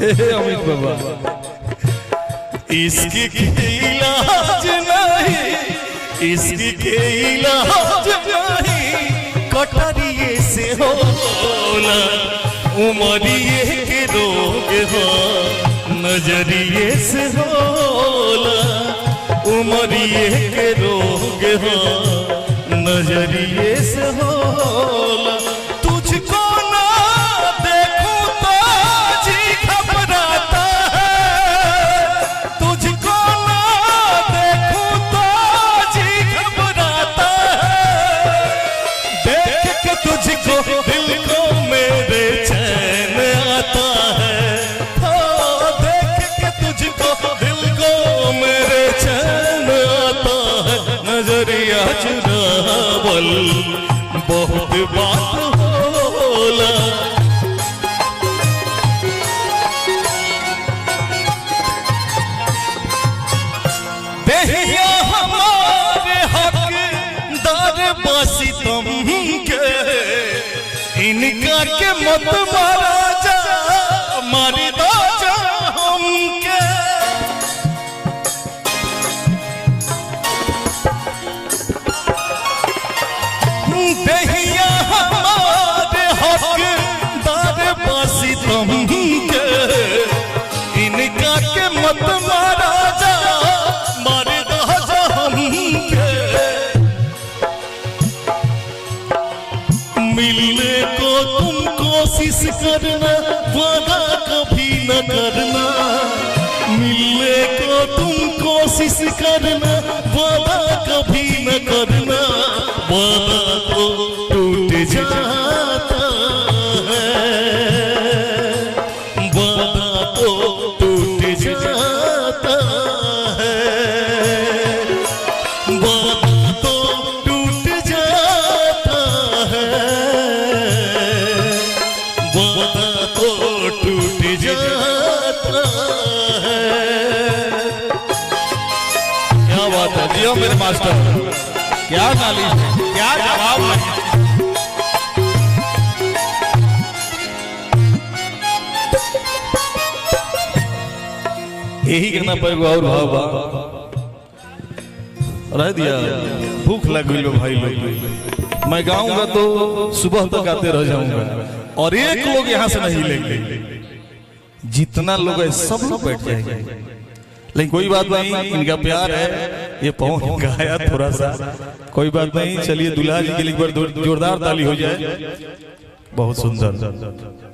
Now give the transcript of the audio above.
अमित बाबा इसकी इलाज नहीं, इसकी इलाज नहीं, कटरिए से होला, उमरिए के रोग हो, नजरिए से होला, उमरिए के रोग हो, नजरिए से होला। तुझको ना देखूं तो जी घबराता है, तुझको ना देखूं तो जी घबराता है, देख के तुझको दिल को मेरे चैन आता है, हो देख के तुझको दिल को मेरे चैन आता है, नजरिया चुरावल बहुत बात होला। देहिया हमारे हकदार बासी तुम के, इनका के मत मारा जा, मारी दो जा हमके। देहिया हमारे हकदार बासी तुम के, इनका के मत मारा जा, मारे दो जा हमके। मिलने को तुम कोशिश करना, वादा कभी न करना, मिलने को तुम कोशिश करना, वादा कभी न करना, वादा तो टूट जाता है, वादा तो टूट जाता है, वादा तो टूट जाता है, वादा तो टूट जाता है। क्या बात है, जियो मेरे मास्टर, क्या नालिश है, क्या जवाब है। यही कहना पर और भाव बा रह दिया, भूख लग गई भाई लोग, मैं गाऊंगा तो सुबह तक आते रह जाऊंगा, और एक लोग यहाँ से नहीं लेंगे, जितना लोग है सब लोग बैठ जाएंगे। लेकिन कोई बात नहीं, इनका प्यार है, ये पवन गाया थोड़ा सा, कोई बात नहीं। चलिए दुल्हा जी के लिए एक बार जोरदार ताली हो जाए। बहुत सुंदर।